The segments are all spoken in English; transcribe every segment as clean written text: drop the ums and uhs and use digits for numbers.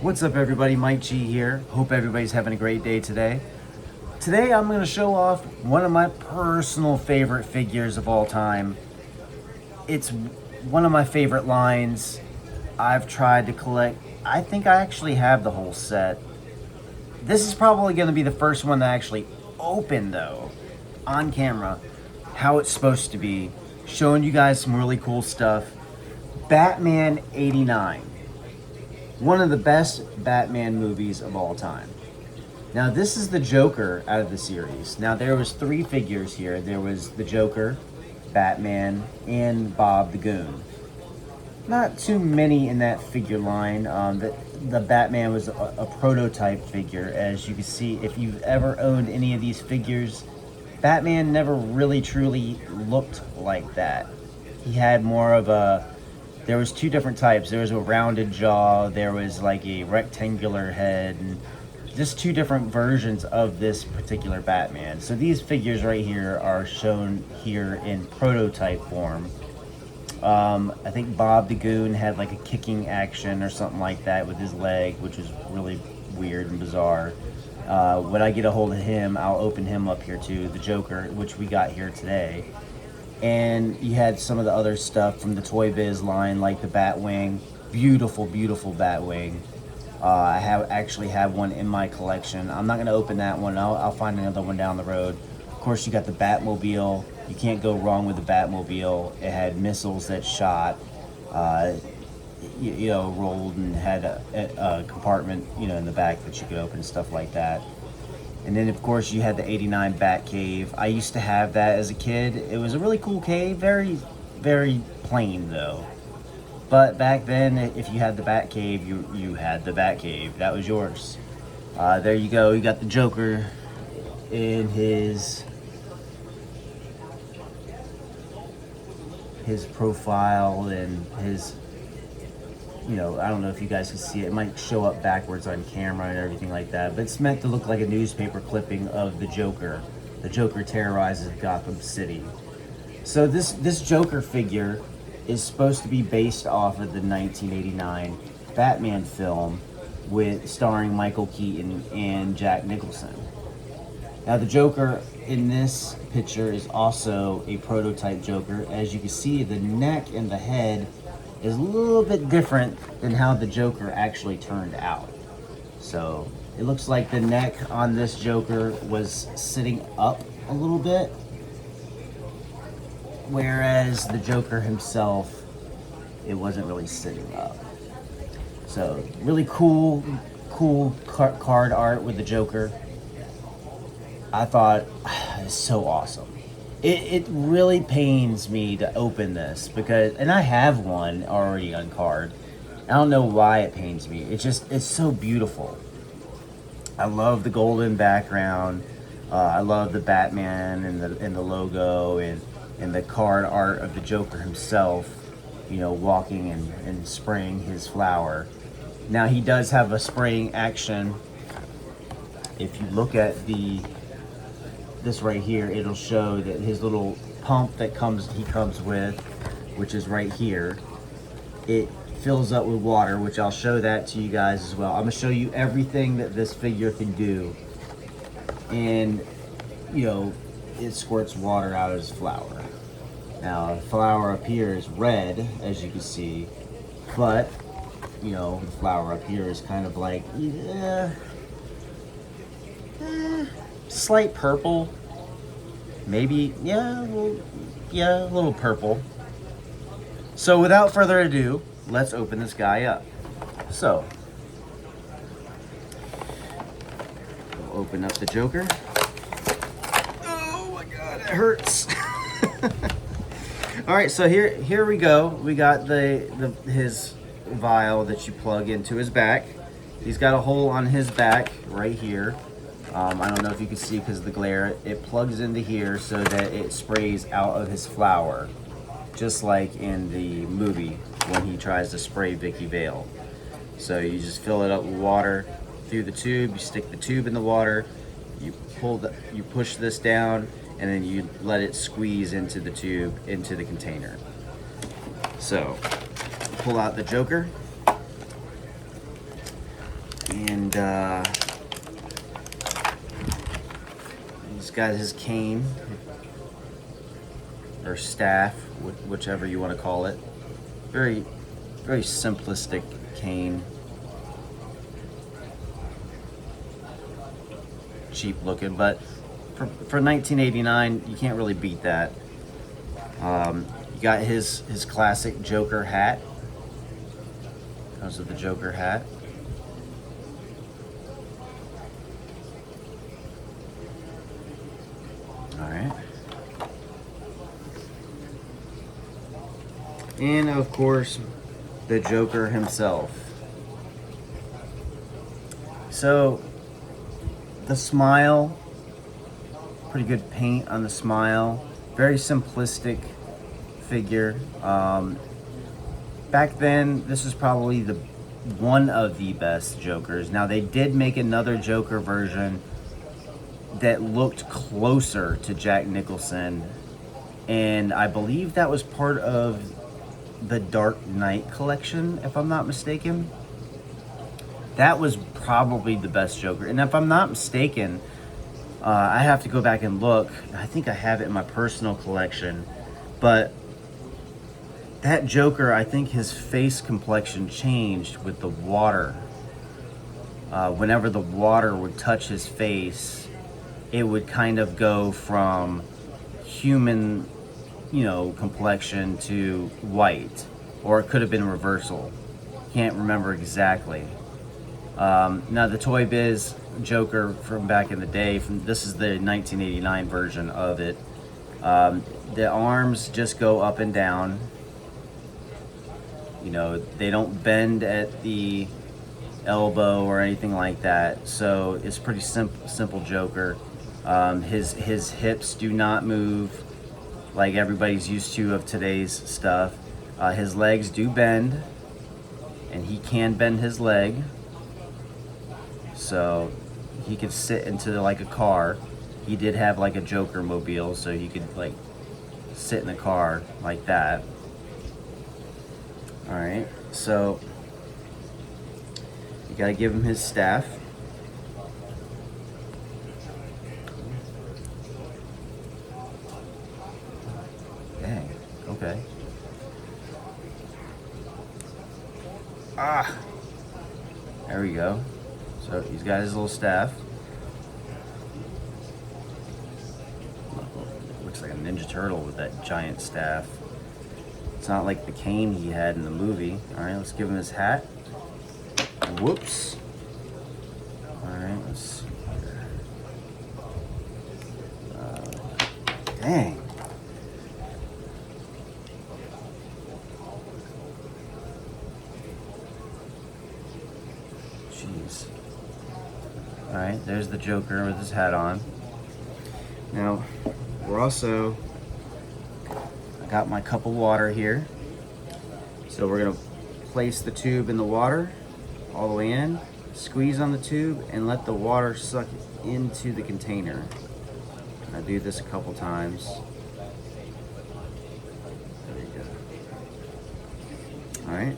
What's up everybody, Mike G here. Hope everybody's having a great day today. Today I'm going to show off one of my personal favorite figures of all time. It's one of my favorite lines. I've tried to collect. I think I actually have the whole set. This is probably going to be the first one that I actually open though, on camera, how it's supposed to be. Showing you guys some really cool stuff. Batman 89. One of the best Batman movies of all time. Now this is the Joker out of the series. Now there was 3 figures here. There was the Joker, Batman, and Bob the Goon. Not too many in that figure line. The Batman was a prototype figure. As you can see, if you've ever owned any of these figures, Batman never really truly looked like that. He had more of a... There was 2 different types. There was a rounded jaw, there was like a rectangular head, and just 2 different versions of this particular Batman. So these figures right here are shown here in prototype form. I think Bob the Goon had like a kicking action or something like that with his leg, which was really weird and bizarre. When I get a hold of him, I'll open him up here too. The Joker, which we got here today. And you had some of the other stuff from the Toybiz line, like the Batwing. Beautiful, beautiful Batwing. I actually have one in my collection. I'm not going to open that one. I'll find another one down the road. Of course, you got the Batmobile. You can't go wrong with the Batmobile. It had missiles that shot, rolled, and had a compartment, in the back that you could open and stuff like that. And then, of course, you had the 89 Bat Cave. I used to have that as a kid. It was a really cool cave. Very, very plain, though. But back then, if you had the Bat Cave, you had the Bat Cave. That was yours. There you go. You got the Joker in his profile and his... I don't know if you guys can see it. It might show up backwards on camera and everything like that, but it's meant to look like a newspaper clipping of the Joker. The Joker terrorizes Gotham City. So this Joker figure is supposed to be based off of the 1989 Batman film starring Michael Keaton and Jack Nicholson. Now the Joker in this picture is also a prototype Joker. As you can see, the neck and the head is a little bit different than how the Joker actually turned out. So it looks like the neck on this Joker was sitting up a little bit, whereas the Joker himself, it wasn't really sitting up. So really cool card art with the Joker. I thought, it's so awesome. It really pains me to open this because, and I have one already on card. I don't know why it pains me. It's so beautiful. I love the golden background. I love the Batman and the logo and the card art of the Joker himself, walking and spraying his flower. Now he does have a spraying action. If you look at this right here, it'll show that his little pump that he comes with, which is right here, it fills up with water, which I'll show that to you guys as well. I'm gonna show you everything that this figure can do. And it squirts water out of his flower. Now the flower up here is red, as you can see, but the flower up here is kind of like slight purple, maybe, a little purple. So without further ado, let's open this guy up. So we'll open up the Joker. Oh my god, it hurts. All right, so here we go. We got his vial that you plug into his back. He's got a hole on his back right here. I don't know if you can see because of the glare. It plugs into here so that it sprays out of his flower, just like in the movie when he tries to spray Vicky Vale. So you just fill it up with water through the tube. You stick the tube in the water. You push this down, and then you let it squeeze into the tube, into the container. So pull out the Joker. And he's got his cane or staff, whichever you want to call it. Very, very simplistic cane. Cheap looking, but for 1989, you can't really beat that. You got his classic Joker hat. Comes with the Joker hat. All right. And of course, the Joker himself. So, the smile, pretty good paint on the smile. Very simplistic figure. Back then, this was probably one of the best Jokers. Now, they did make another Joker version that looked closer to Jack Nicholson, and I believe that was part of the Dark Knight collection, if I'm not mistaken. That was probably the best Joker, and if I'm not mistaken, I have to go back and look. I think I have it in my personal collection, but that Joker, I think his face complexion changed with the water. Whenever the water would touch his face, it would kind of go from human, complexion to white, or it could have been reversal. Can't remember exactly. Now the Toybiz Joker from back in the day, this is the 1989 version of it. The arms just go up and down. They don't bend at the elbow or anything like that. So it's pretty simple Joker. His hips do not move like everybody's used to of today's stuff. His legs do bend, and he can bend his leg. So he could sit into like a car. He did have like a Joker mobile, so he could like sit in a car like that. All right, so you gotta give him his staff. Dang, okay. There we go. So he's got his little staff. Looks like a Ninja Turtle with that giant staff. It's not like the cane he had in the movie. All right, let's give him his hat. Whoops. All right, let's see here. Dang. Jeez. All right, there's the Joker with his hat on. Now, we're also, I got my cup of water here. So we're gonna place the tube in the water all the way in, squeeze on the tube, and let the water suck into the container. I do this a couple times. There you go. All right.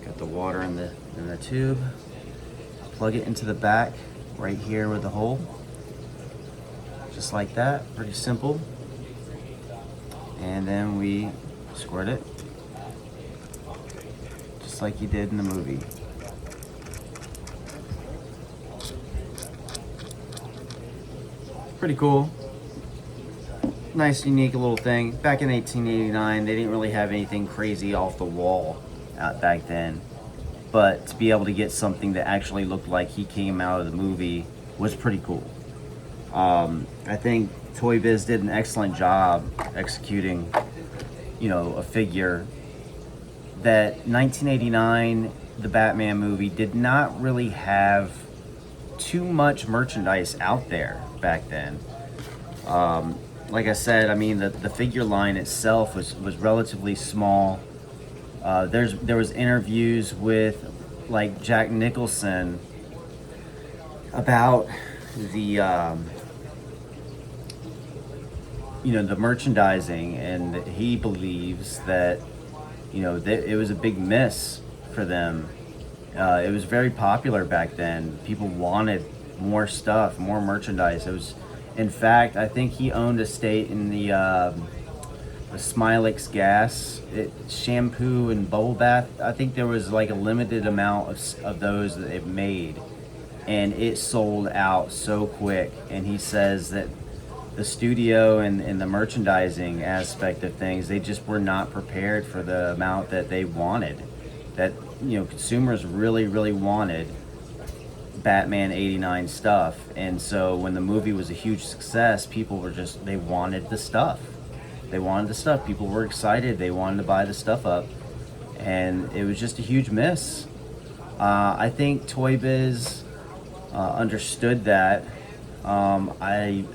Got the water in the tube. Plug it into the back right here with the hole. Just like that, pretty simple. And then we squirt it, just like you did in the movie. Pretty cool. Nice, unique little thing. Back in 1889, they didn't really have anything crazy off the wall back then. But to be able to get something that actually looked like he came out of the movie was pretty cool. I think Toybiz did an excellent job executing, a figure that 1989, the Batman movie, did not really have too much merchandise out there back then. Like I said, I mean, the figure line itself was relatively small. There was interviews with like Jack Nicholson about the the merchandising, and he believes that that it was a big miss for them It was very popular back then. People wanted more stuff, more merchandise. It was, in fact, I think he owned a stake in the Smilix gas shampoo and bubble bath. I think there was like a limited amount of those that it made, and it sold out so quick. And he says that the studio and the merchandising aspect of things, they just were not prepared for the amount that they wanted. That, you know, consumers really, really wanted Batman 89 stuff. And so when the movie was a huge success, people were just, they wanted the stuff. They wanted the stuff. People were excited. They wanted to buy the stuff up. And it was just a huge miss. I think Toybiz understood that. I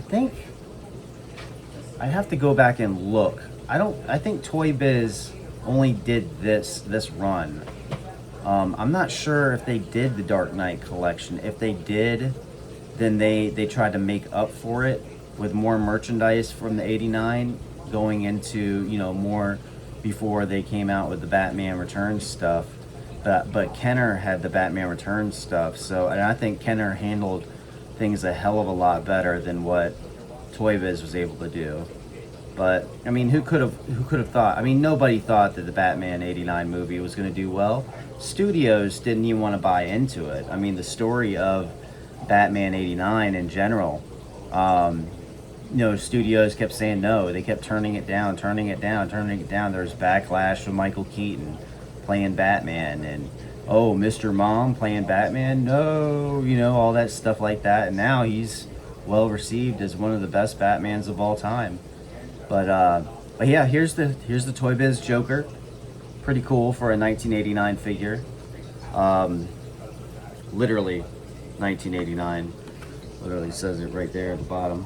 think I have to go back and look. I think Toybiz only did this run. I'm not sure if they did the Dark Knight collection. If they did, then they tried to make up for it with more merchandise from the 89 going into, you know, more before they came out with the Batman Returns stuff. But Kenner had the Batman Returns stuff. So, and I think Kenner handled things a hell of a lot better than what Toybiz was able to do. But I mean, who could have thought? I mean, nobody thought that the Batman 89 movie was going to do well. Studios didn't even want to buy into it. I mean, the story of Batman 89 in general, you know, studios kept saying no. They kept turning it down. There was backlash from Michael Keaton playing Batman, and oh, Mr. Mom playing Batman, no, you know, all that stuff like that. And now he's well received as one of the best Batmans of all time. But yeah, here's the Toybiz Joker. Pretty cool for a 1989 figure. Literally 1989. Literally says it right there at the bottom.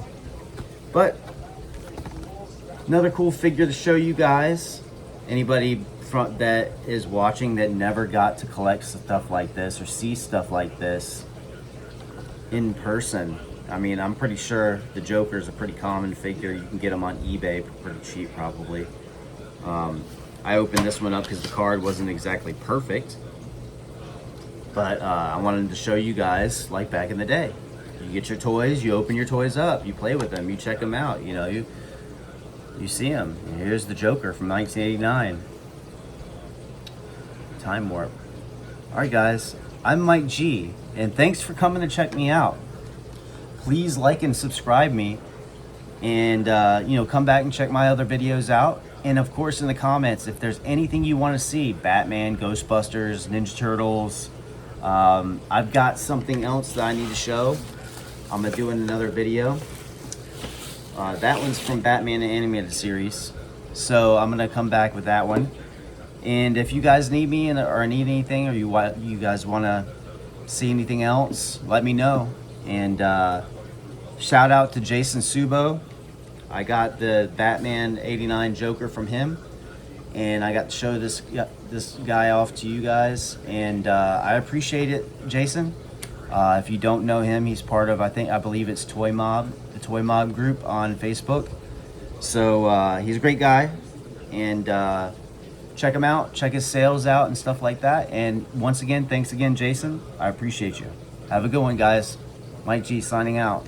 But another cool figure to show you guys. Anybody that is watching that never got to collect stuff like this or see stuff like this in person. I mean, I'm pretty sure the Joker's a pretty common figure. You can get them on eBay pretty cheap, probably. I opened this one up because the card wasn't exactly perfect. But I wanted to show you guys, like back in the day. You get your toys, you open your toys up, you play with them, you check them out, you know, you see them. Here's the Joker from 1989. Time warp. Alright guys, I'm Mike G, and thanks for coming to check me out. Please like and subscribe me, and you know, come back and check my other videos out. And of course, in the comments, if there's anything you want to see, Batman, Ghostbusters, Ninja Turtles, I've got something else that I need to show. I'm gonna do in another video. That one's from Batman the Animated Series, so I'm gonna come back with that one. And if you guys need me or need anything, or you guys want to see anything else, let me know. And shout out to Jason Subo. I got the Batman 89 Joker from him, and I got to show this guy off to you guys, and I appreciate it, Jason. If you don't know him, he's part of, I believe it's Toy Mob, the Toy Mob group on Facebook. So he's a great guy, and check him out, check his sales out and stuff like that. And once again, thanks again, Jason. I appreciate you. Have a good one, guys. Mike G signing out.